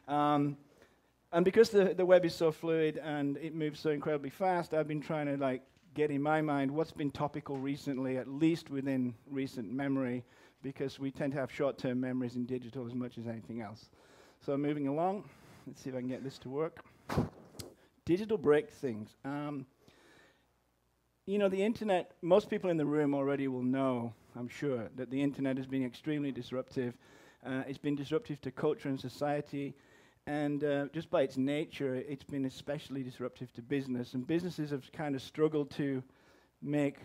And because the web is so fluid and it moves so incredibly fast, I've been trying to like get in my mind what's been topical recently, at least within recent memory, because we tend to have short-term memories in digital as much as anything else. So moving along, let's see if I can get this to work. Digital break things. You know, the internet, most people in the room already will know, I'm sure, that the internet has been extremely disruptive. It's been disruptive to culture and society, and just by its nature, it's been especially disruptive to business. And businesses have kind of struggled to make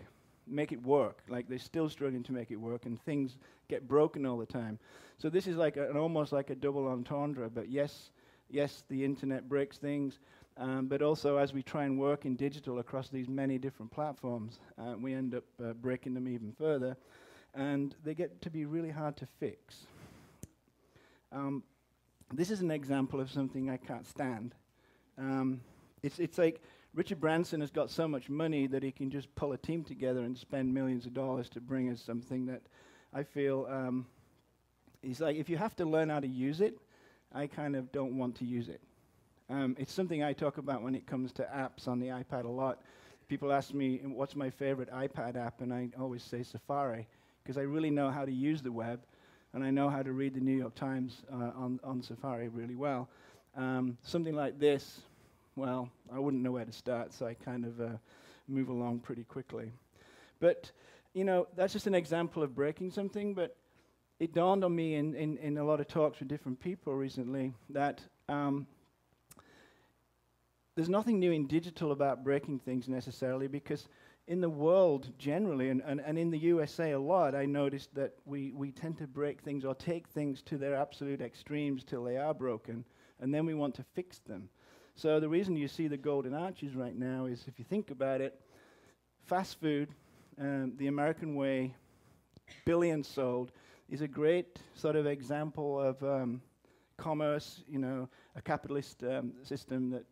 it work. Like, they're still struggling to make it work, and things get broken all the time. So this is like almost like a double entendre. But yes, the internet breaks things, but also as we try and work in digital across these many different platforms, we end up breaking them even further, and they get to be really hard to fix. This is an example of something I can't stand. It's like Richard Branson has got so much money that he can just pull a team together and spend millions of dollars to bring us something that I feel is like, if you have to learn how to use it, I kind of don't want to use it. It's something I talk about when it comes to apps on the iPad a lot. People ask me, what's my favorite iPad app? And I always say Safari, because I really know how to use the web, and I know how to read the New York Times on Safari really well. Something like this, well, I wouldn't know where to start, so I kind of move along pretty quickly. But, you know, that's just an example of breaking something, but it dawned on me in a lot of talks with different people recently that there's nothing new in digital about breaking things necessarily, because in the world generally, and in the USA a lot, I noticed that we tend to break things or take things to their absolute extremes till they are broken, and then we want to fix them. So the reason you see the golden arches right now is, if you think about it, fast food, the American way, billions sold, is a great sort of example of commerce, you know, a capitalist system that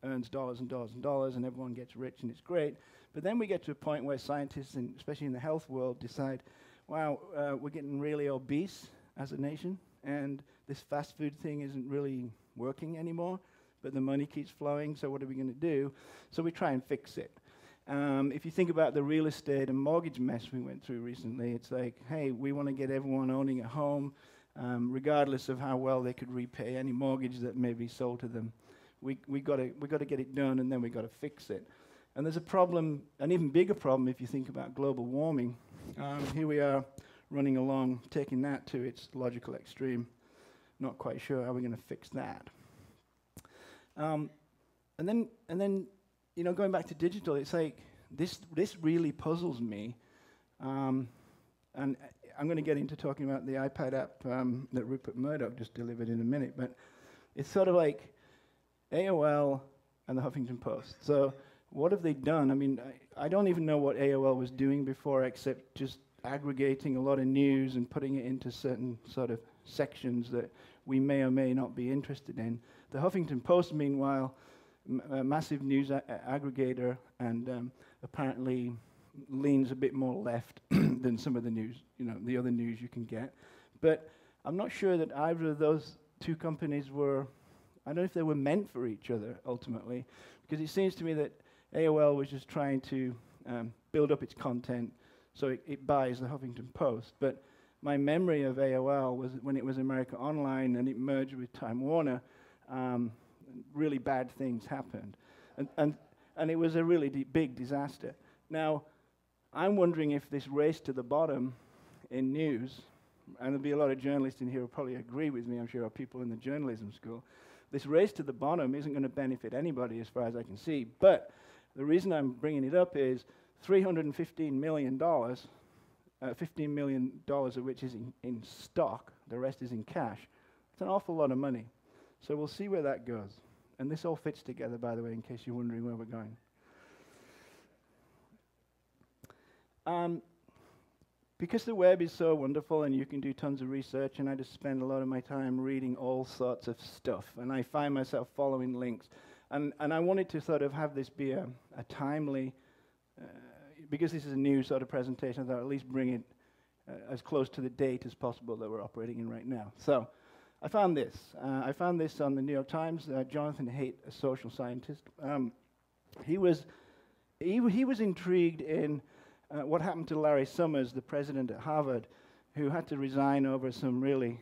earns dollars and dollars and dollars, and everyone gets rich, and it's great. But then we get to a point where scientists, especially in the health world, decide, wow, we're getting really obese as a nation, and this fast food thing isn't really working anymore, but the money keeps flowing, so what are we going to do? So we try and fix it. If you think about the real estate and mortgage mess we went through recently, it's like, hey, we want to get everyone owning a home, regardless of how well they could repay any mortgage that may be sold to them. We got to get it done, and then we got to fix it. And there's a problem, an even bigger problem, if you think about global warming. Here we are running along, taking that to its logical extreme. Not quite sure how we're going to fix that. And then, you know, going back to digital, it's like this really puzzles me. And I'm going to get into talking about the iPad app that Rupert Murdoch just delivered in a minute, but it's sort of like AOL and the Huffington Post. So what have they done? I mean, I don't even know what AOL was doing before, except just aggregating a lot of news and putting it into certain sort of sections that we may or may not be interested in. The Huffington Post, meanwhile, a massive news aggregator, and apparently leans a bit more left than some of the news, you know, the other news you can get. But I'm not sure that either of those two companies were, I don't know if they were meant for each other ultimately, because it seems to me that AOL was just trying to build up its content so it buys the Huffington Post. But my memory of AOL was when it was America Online and it merged with Time Warner, really bad things happened. And it was a really big disaster. Now, I'm wondering if this race to the bottom in news, and there'll be a lot of journalists in here who probably agree with me, I'm sure, or people in the journalism school, this race to the bottom isn't going to benefit anybody as far as I can see. But the reason I'm bringing it up is $315 million, $15 million of which is in stock, the rest is in cash. It's an awful lot of money. So we'll see where that goes. And this all fits together, by the way, in case you're wondering where we're going. Because the web is so wonderful and you can do tons of research, and I just spend a lot of my time reading all sorts of stuff, and I find myself following links. And I wanted to sort of have this be a timely, because this is a new sort of presentation, I thought I'd at least bring it as close to the date as possible that we're operating in right now. So I found this. I found this on the New York Times. Jonathan Haidt, a social scientist, he was intrigued in what happened to Larry Summers, the president at Harvard, who had to resign over some really,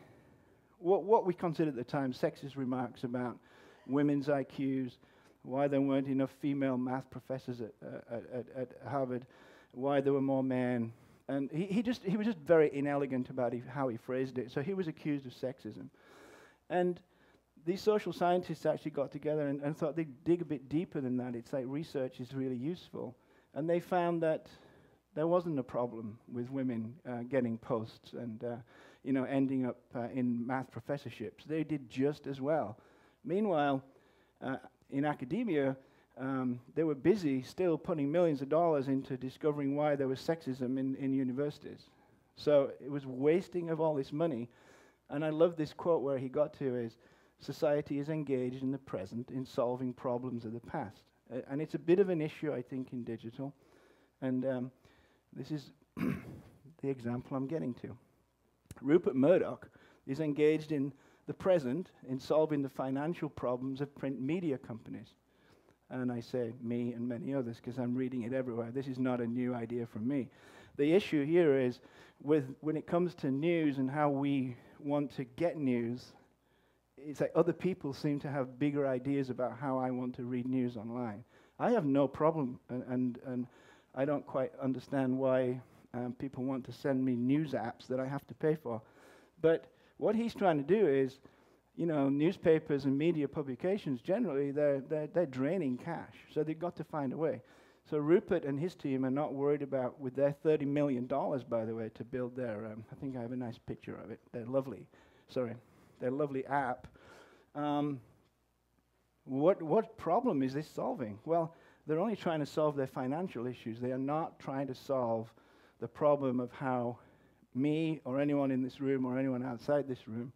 what we considered at the time, sexist remarks about women's IQs, why there weren't enough female math professors at Harvard, why there were more men. And he was just very inelegant about how he phrased it. So he was accused of sexism. And these social scientists actually got together and thought they'd dig a bit deeper than that. It's like research is really useful. And they found that there wasn't a problem with women getting posts and ending up in math professorships. They did just as well. Meanwhile, in academia, they were busy still putting millions of dollars into discovering why there was sexism in universities. So it was wasting of all this money. And I love this quote where he got to is, society is engaged in the present in solving problems of the past. And it's a bit of an issue, I think, in digital. And this is the example I'm getting to. Rupert Murdoch is engaged in the present in solving the financial problems of print media companies. And I say me and many others because I'm reading it everywhere. This is not a new idea from me. The issue here is when it comes to news and how we want to get news, it's like other people seem to have bigger ideas about how I want to read news online. I have no problem, and I don't quite understand why people want to send me news apps that I have to pay for. But what he's trying to do is, newspapers and media publications generally, they're draining cash, so they've got to find a way. So Rupert and his team are not worried about, with their $30 million, by the way, to build their, I think I have a nice picture of it, their lovely app. What problem is this solving? Well, they're only trying to solve their financial issues. They are not trying to solve the problem of how me or anyone in this room or anyone outside this room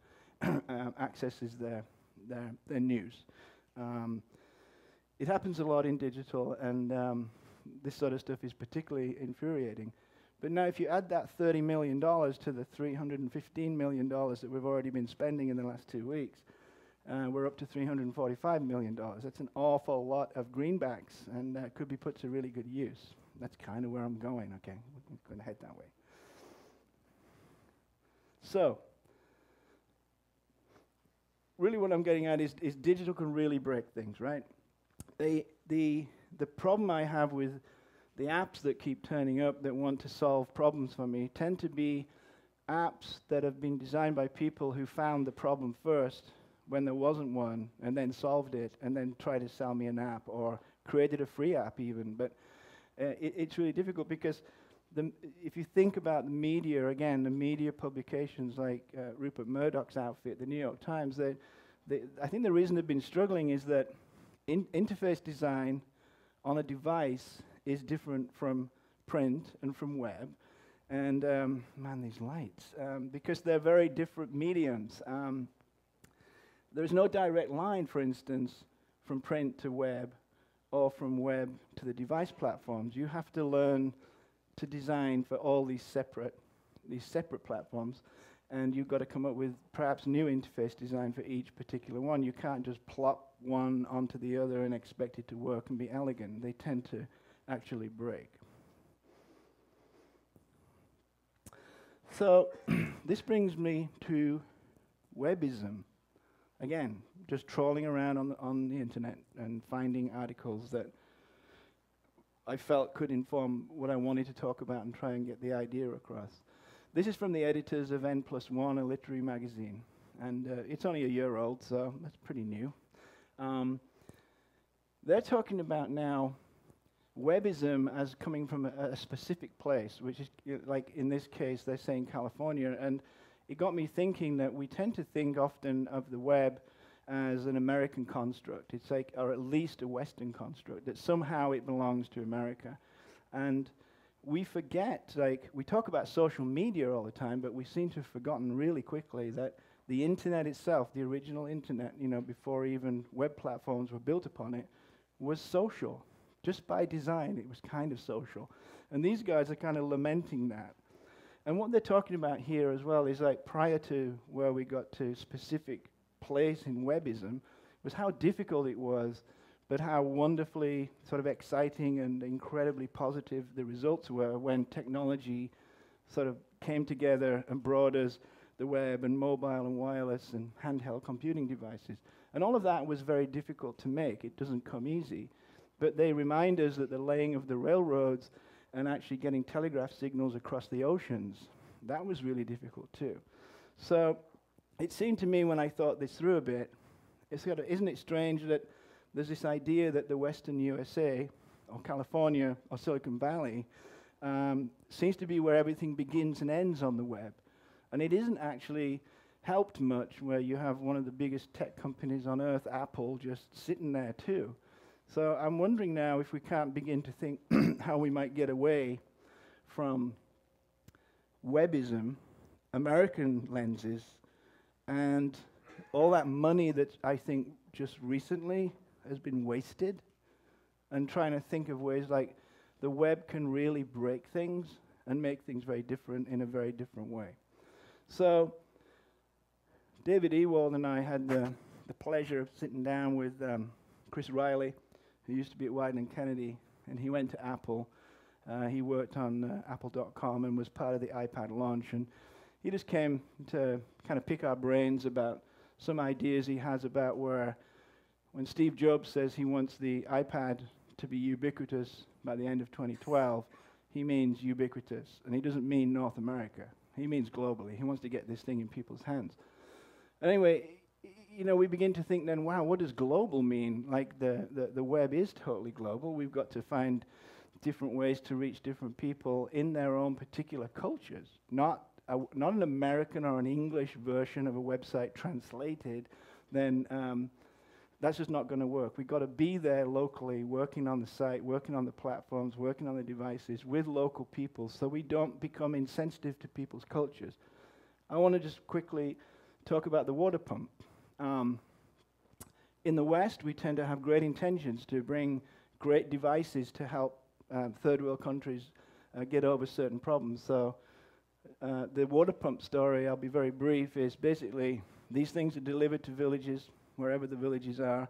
accesses their news. It happens a lot in digital, and this sort of stuff is particularly infuriating. But now if you add that $30 million to the $315 million that we've already been spending in the last 2 weeks, we're up to $345 million. That's an awful lot of greenbacks, and could be put to really good use. That's kind of where I'm going. Okay, we're going to head that way. So, really what I'm getting at is digital can really break things, right? The problem I have with the apps that keep turning up that want to solve problems for me tend to be apps that have been designed by people who found the problem first when there wasn't one, and then solved it, and then tried to sell me an app, or created a free app even. But it's really difficult because if you think about the media, again, the media publications like Rupert Murdoch's outfit, the New York Times, I think the reason they've been struggling is that interface design on a device is different from print and from web. And, man, these lights, because they're very different mediums. There's no direct line, for instance, from print to web, or from web to the device platforms. You have to learn to design for all these separate platforms, and you've got to come up with perhaps new interface design for each particular one. You can't just plop one onto the other and expect it to work and be elegant. They tend to actually break. So this brings me to webism. Again, just trawling around on the internet and finding articles that I felt could inform what I wanted to talk about and try and get the idea across. This is from the editors of N+1, a literary magazine. And it's only a year old, so that's pretty new. They're talking about now webism as coming from a specific place, which is, like in this case, they're saying California. And it got me thinking that we tend to think often of the web as an American construct. It's like, or at least a Western construct, that somehow it belongs to America. And we forget, like, we talk about social media all the time, but we seem to have forgotten really quickly that the internet itself, the original internet, before even web platforms were built upon it, was social. Just by design, it was kind of social. And these guys are kind of lamenting that. And what they're talking about here as well is like prior to where we got to specific place in webism was how difficult it was, but how wonderfully sort of exciting and incredibly positive the results were when technology sort of came together and brought us the web and mobile and wireless and handheld computing devices. And all of that was very difficult to make. It doesn't come easy. But they remind us that the laying of the railroads and actually getting telegraph signals across the oceans, that was really difficult too. So it seemed to me when I thought this through a bit, isn't it strange that there's this idea that the Western USA, or California, or Silicon Valley, seems to be where everything begins and ends on the web. And it isn't actually helped much where you have one of the biggest tech companies on earth, Apple, just sitting there too. So I'm wondering now if we can't begin to think how we might get away from webism, American lenses, and all that money that I think just recently has been wasted, and trying to think of ways like the web can really break things and make things very different in a very different way. So David Ewald and I had the pleasure of sitting down with Chris Riley, who used to be at Wieden & Kennedy, and he went to Apple. He worked on Apple.com and was part of the iPad launch, and he just came to kind of pick our brains about some ideas he has about where when Steve Jobs says he wants the iPad to be ubiquitous by the end of 2012, he means ubiquitous, and he doesn't mean North America. He means globally. He wants to get this thing in people's hands. Anyway, you know, we begin to think then, wow, what does global mean? Like the web is totally global. We've got to find different ways to reach different people in their own particular cultures, not an American or an English version of a website translated, then that's just not going to work. We've got to be there locally, working on the site, working on the platforms, working on the devices with local people so we don't become insensitive to people's cultures. I want to just quickly talk about the water pump. In the West, we tend to have great intentions to bring great devices to help third world countries get over certain problems. So the water pump story, I'll be very brief, is basically these things are delivered to villages, wherever the villages are,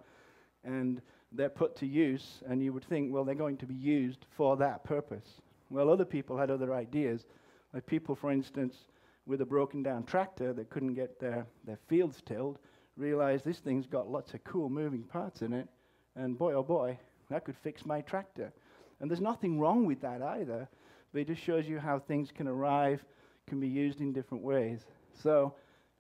and they're put to use, and you would think, well, they're going to be used for that purpose. Well, other people had other ideas, like people, for instance, with a broken down tractor that couldn't get their fields tilled, realized this thing's got lots of cool moving parts in it, and boy, oh boy, that could fix my tractor. And there's nothing wrong with that either, but it just shows you how things can arrive, can be used in different ways. So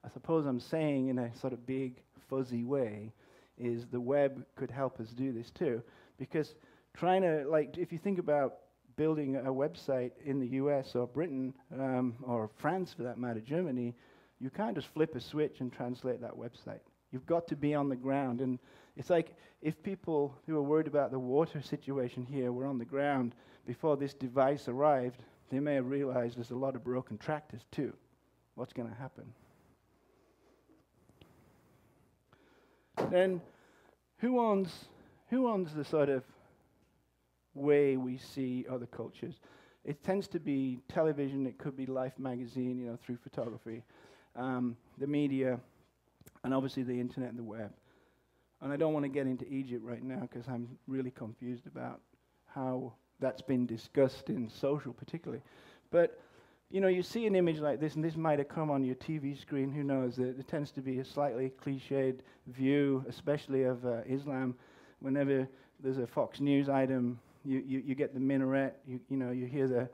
I suppose I'm saying in a sort of big, fuzzy way, is the web could help us do this too. Because trying to, like, if you think about building a website in the US or Britain, or France for that matter, Germany, you can't just flip a switch and translate that website. You've got to be on the ground. And it's like if people who are worried about the water situation here were on the ground before this device arrived, they may have realized there's a lot of broken tractors too. What's going to happen? Then, who owns the sort of way we see other cultures? It tends to be television. It could be Life magazine, you know, through photography, the media, and obviously the internet and the web. And I don't want to get into Egypt right now because I'm really confused about how that's been discussed in social, particularly. But you know, you see an image like this, and this might have come on your TV screen, who knows? It tends to be a slightly cliched view, especially of Islam. Whenever there's a Fox News item, you get the minaret, you know, you hear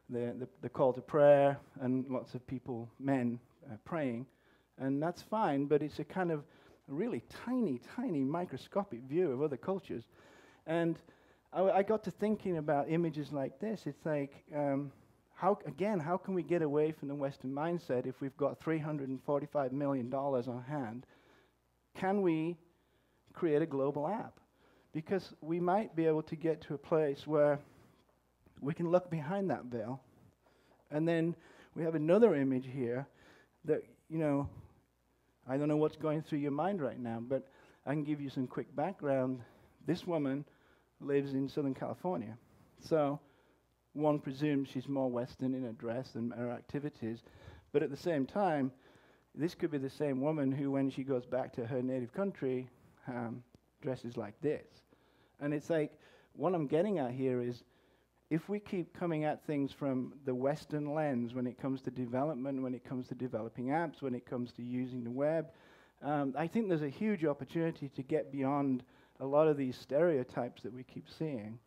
the call to prayer, and lots of people, men, praying. And that's fine, but it's a kind of really tiny, tiny microscopic view of other cultures. And I got to thinking about images like this. It's like, how can we get away from the Western mindset if we've got $345 million on hand? Can we create a global app? Because we might be able to get to a place where we can look behind that veil. And then we have another image here that, you know, I don't know what's going through your mind right now, but I can give you some quick background. This woman lives in Southern California. So one presumes she's more Western in her dress and her activities. But at the same time, this could be the same woman who, when she goes back to her native country, dresses like this. And it's like, what I'm getting at here is, if we keep coming at things from the Western lens when it comes to development, when it comes to developing apps, when it comes to using the web, I think there's a huge opportunity to get beyond a lot of these stereotypes that we keep seeing.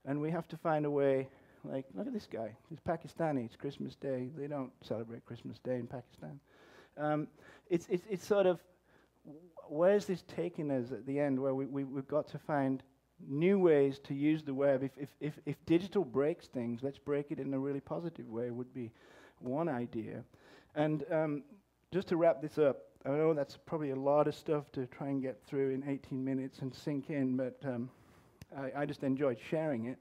And we have to find a way, like, look at this guy. He's Pakistani. It's Christmas Day. They don't celebrate Christmas Day in Pakistan. It's sort of, where's this taking us at the end, where we've got to find new ways to use the web. If digital breaks things, let's break it in a really positive way, would be one idea. And just to wrap this up, I know that's probably a lot of stuff to try and get through in 18 minutes and sink in, but I just enjoyed sharing it.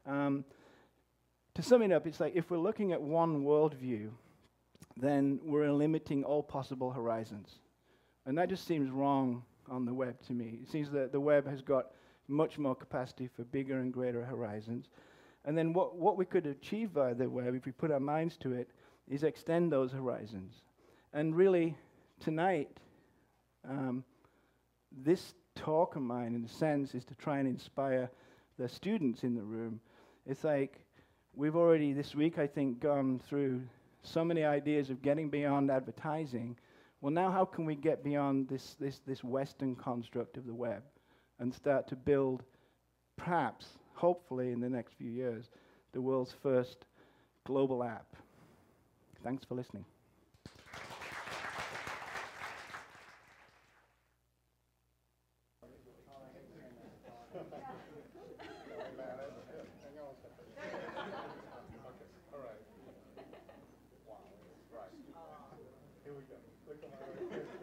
To sum it up, it's like, if we're looking at one worldview, then we're limiting all possible horizons. And that just seems wrong on the web to me. It seems that the web has got much more capacity for bigger and greater horizons. And then what we could achieve via the web, if we put our minds to it, is extend those horizons. And really, tonight, this talk of mine, in a sense, is to try and inspire the students in the room. It's like, we've already this week, I think, gone through so many ideas of getting beyond advertising. Well, now how can we get beyond this Western construct of the web and start to build, perhaps, hopefully in the next few years, the world's first global app? Thanks for listening. Here we go. Look at my